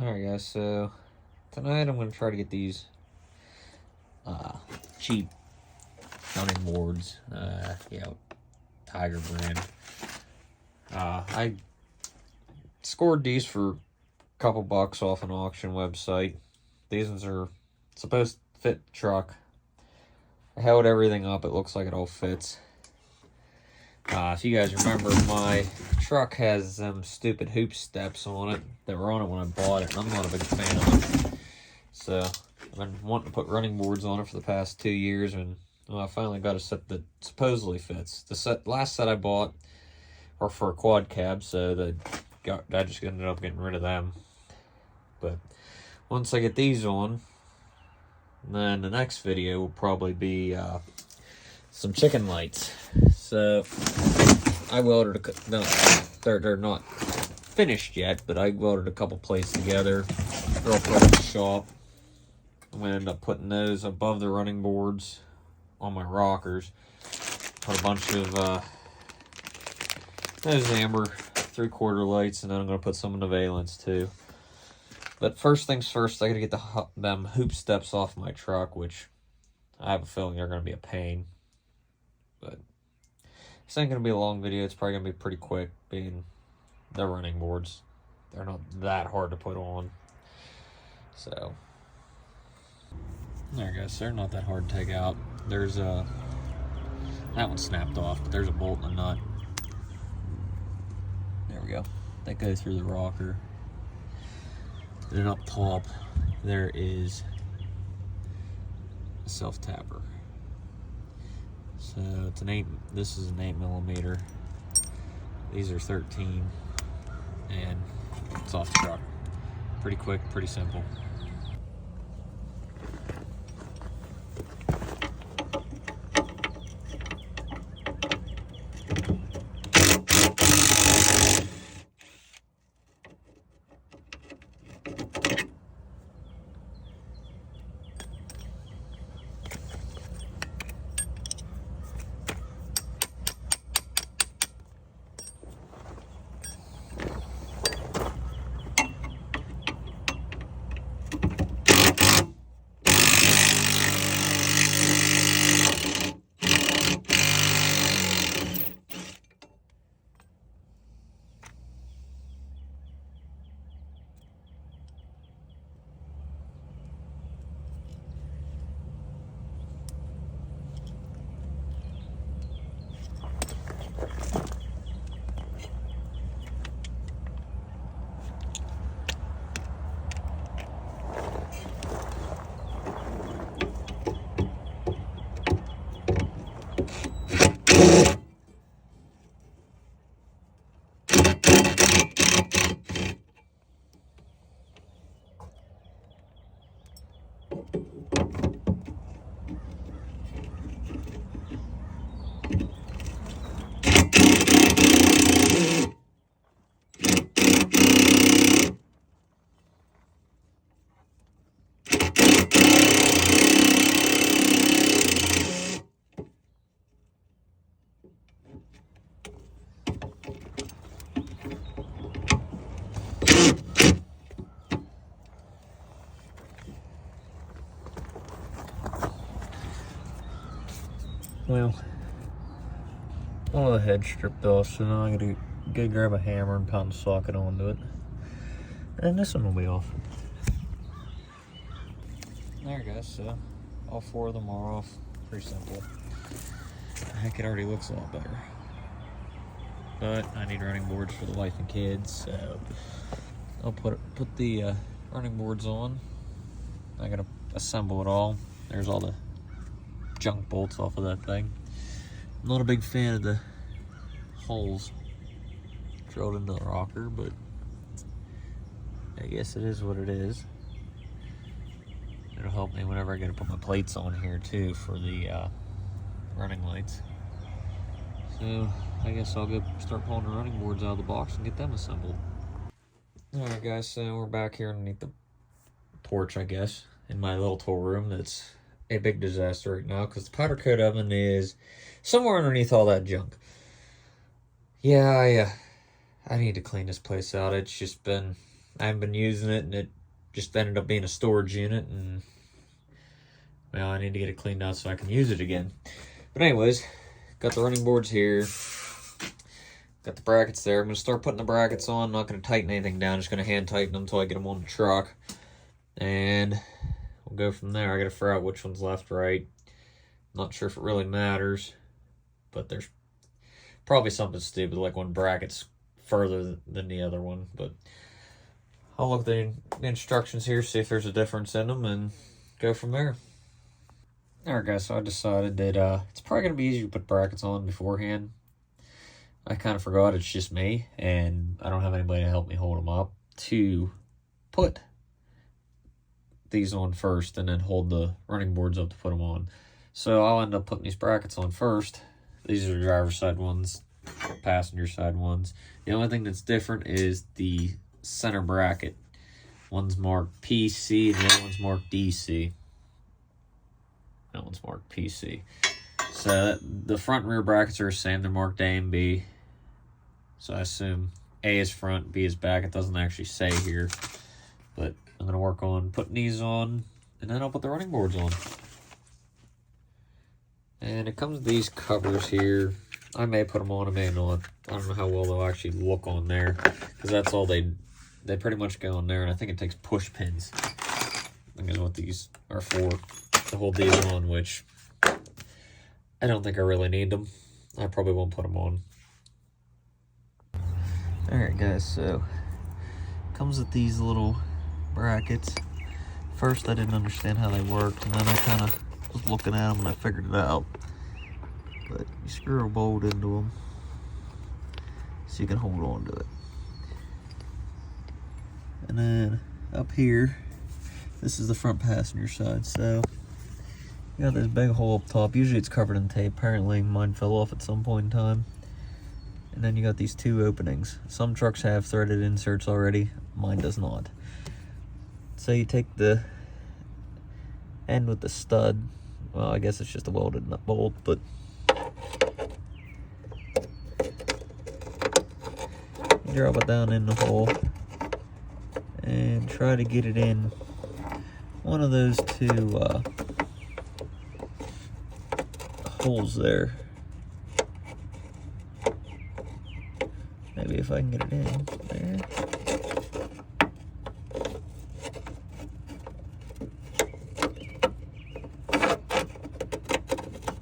Alright guys, so tonight I'm going to try to get these cheap running boards, Tiger brand. I scored these for a couple bucks off an auction website. These ones are supposed to fit the truck. I held everything up, it looks like it all fits. If you guys remember, my truck has them stupid hoop steps on it that were on it when I bought it, and I'm not a big fan of it. So I've been wanting to put running boards on it for the past 2 years, and I finally got a set that supposedly fits. The last set I bought were for a quad cab, so I just ended up getting rid of them. But once I get these on, then the next video will probably be some chicken lights. So I welded they're not finished yet, but I welded a couple plates together. They're all put in the shop. I'm gonna end up putting those above the running boards on my rockers. Put a bunch of those amber 3/4 lights, and then I'm gonna put some in the valence too. But first things first, I gotta get them hoop steps off my truck, which I have a feeling they're gonna be a pain. But this ain't gonna be a long video. It's probably gonna be pretty quick, being the running boards. They're not that hard to put on. So there, guys. They're not that hard to take out. There's that one snapped off, but there's a bolt and a nut. There we go. That goes through the rocker. And then up top, there is a self tapper. So it's this is an 8mm. These are 13, and it's off the truck. Pretty quick, pretty simple. Well, one of the heads stripped off, so now I gotta go grab a hammer and pound the socket onto it. And this one will be off. There, guys, so all 4 of them are off. Pretty simple. Heck, it already looks a lot better. But I need running boards for the wife and kids, so I'll put the running boards on. I gotta assemble it all. There's all the junk bolts off of that thing. I'm not a big fan of the holes drilled into the rocker, but I guess it is what it is. It'll help me whenever I gotta put my plates on here too for the running lights. So I guess I'll go start pulling the running boards out of the box and get them assembled. Alright guys, so we're back here underneath the porch, I guess, in my little tool room that's a big disaster right now because the powder coat oven is somewhere underneath all that junk. Yeah, I need to clean this place out. It's just been I haven't been using it, and it just ended up being a storage unit, and well, I need to get it cleaned out so I can use it again. But anyways, got the running boards here. Got the brackets there. I'm going to start putting the brackets on. I'm not going to tighten anything down. Just going to hand tighten them until I get them on the truck. And we'll go from there. I got to figure out which one's left, right. Not sure if it really matters. But there's probably something stupid, like one bracket's further than the other one. But I'll look at the instructions here, see if there's a difference in them, and go from there. Alright guys, so I decided that it's probably going to be easier to put brackets on beforehand. I kind of forgot it's just me, and I don't have anybody to help me hold them up, to put these on first and then hold the running boards up to put them on. So I'll end up putting these brackets on first. These are the driver's side ones, passenger side ones. The only thing that's different is the center bracket. One's marked PC and the other one's marked DC. That one's marked PC. So the front and rear brackets are the same. They're marked A and B. So I assume A is front, B is back. It doesn't actually say here. But I'm going to work on putting these on, and then I'll put the running boards on. And it comes with these covers here. I may put them on, I may not. I don't know how well they'll actually look on there, because that's all they pretty much go on there. And I think it takes push pins. I think is what these are for, to hold these on, which I don't think I really need them. I probably won't put them on. Alright guys, so comes with these little brackets. First I didn't understand how they worked, and then I kind of was looking at them and I figured it out. But you screw a bolt into them so you can hold on to it. And then up here, this is the front passenger side, so you got this big hole up top. Usually it's covered in tape. Apparently mine fell off at some point in time. And then you got these two openings. Some trucks have threaded inserts already. Mine does not. So you take the end with the stud. Well, I guess it's just a welded nut bolt, but you drop it down in the hole and try to get it in one of those two holes there. Maybe if I can get it in there.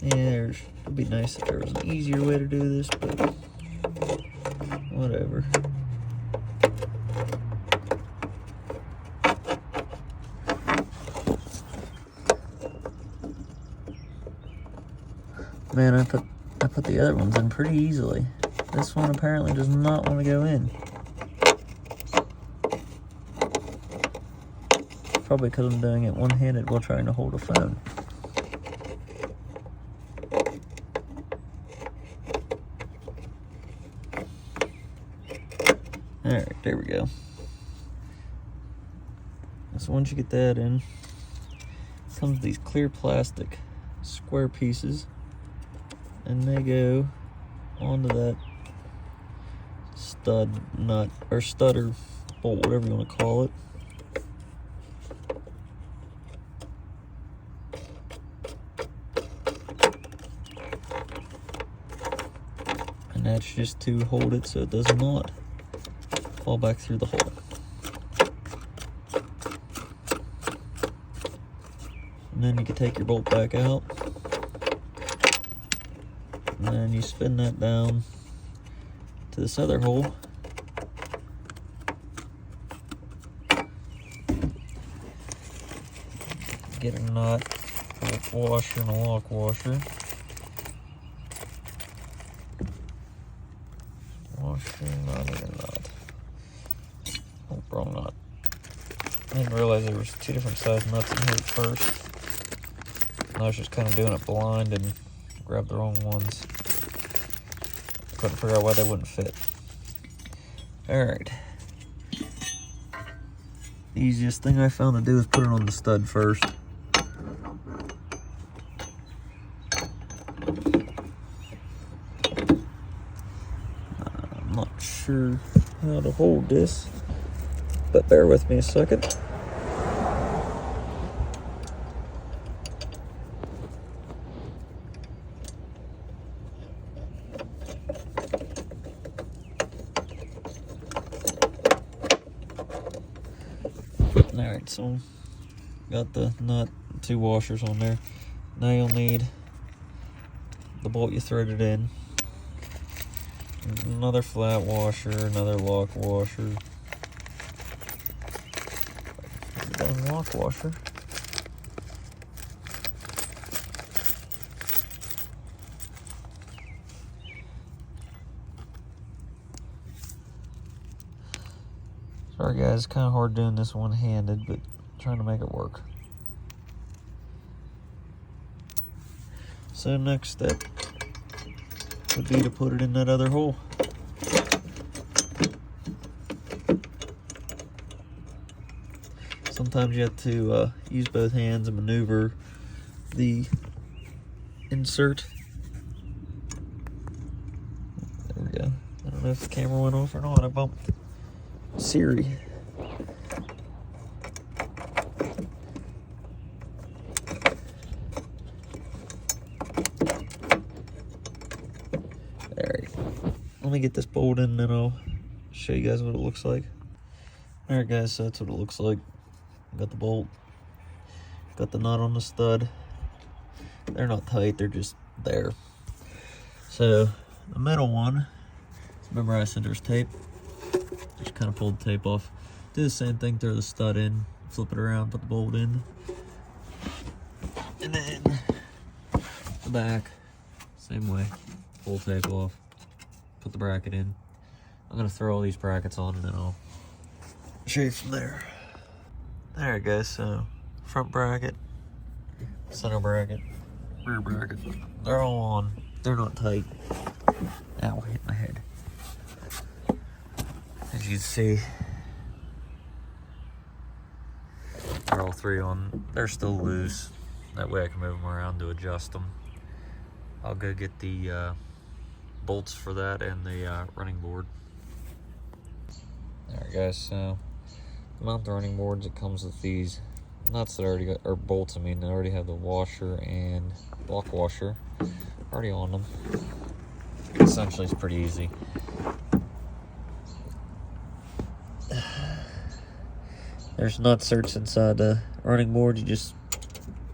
Yeah, it'd be nice if there was an easier way to do this, but whatever. Man, I put the other ones in pretty easily. This one apparently does not want to go in. Probably because I'm doing it one-handed while trying to hold a phone. Alright, there we go. So once you get that in, it comes with these clear plastic square pieces, and they go onto that stud nut, or stutter bolt, whatever you want to call it. And that's just to hold it so it does not fall back through the hole. And then you can take your bolt back out, and then you spin that down to this other hole. Get a nut, a washer and a lock washer. Washer, not even a nut. Oh, wrong nut. I didn't realize there was two different size nuts in here at first. I was just kind of doing it blind and grabbed the wrong ones. Couldn't figure out why they wouldn't fit. Alright. The easiest thing I found to do is put it on the stud first. I'm not sure how to hold this. but bear with me a second. Alright, so got the nut, 2 washers on there. Now you'll need the bolt you threaded in, another flat washer, another lock washer, then lock washer. Sorry guys, kind of hard doing this one-handed, but trying to make it work. So next step would be to put it in that other hole. Sometimes you have to use both hands and maneuver the insert. There we go. I don't know if the camera went off or not. I bumped Siri. Alright, let me get this bolt in and then I'll show you guys what it looks like. Alright guys, so that's what it looks like. Got the bolt, got the nut on the stud. They're not tight, they're just there. So the middle one, remember I said there's tape? Just kind of pull the tape off. Do the same thing, throw the stud in, flip it around, put the bolt in. And then the back, same way. Pull tape off, put the bracket in. I'm gonna throw all these brackets on and then I'll show you from there. Alright guys, so front bracket, center bracket, rear bracket. They're all on. They're not tight. Ow, hit my head. As you can see, they're all 3 on. They're still loose. That way I can move them around to adjust them. I'll go get the bolts for that and the running board. Alright guys, so to mount the running boards, it comes with these nuts that already got, or bolts I mean, they already have the washer and lock washer already on them. Essentially it's pretty easy. There's nut certs inside the running board. You just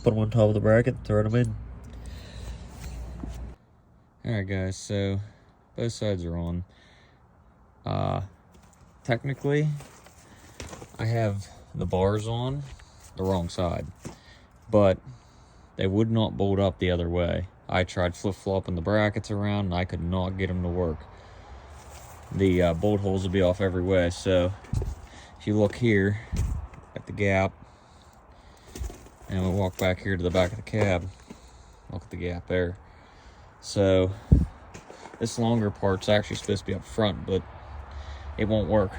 put them on top of the bracket, throw them in. Alright guys, so both sides are on. Technically, I have the bars on the wrong side, but they would not bolt up the other way. I tried flip-flopping the brackets around and I could not get them to work. The bolt holes will be off every way, so if you look here at the gap, and we'll walk back here to the back of the cab, look at the gap there. So this longer part's actually supposed to be up front, but it won't work.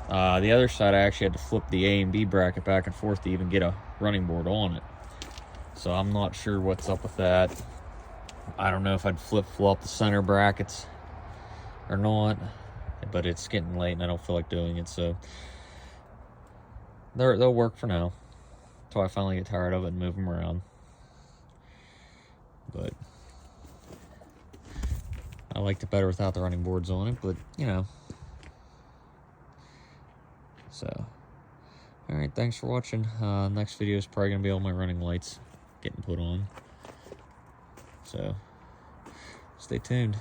The other side, I actually had to flip the A and B bracket back and forth to even get a running board on it. So I'm not sure what's up with that. I don't know if I'd flip-flop the center brackets or not, but it's getting late and I don't feel like doing it, so they'll work for now until I finally get tired of it and move them around. But I liked it better without the running boards on it, but you know. So, alright, thanks for watching. Next video is probably going to be all my running lights getting put on. So, stay tuned.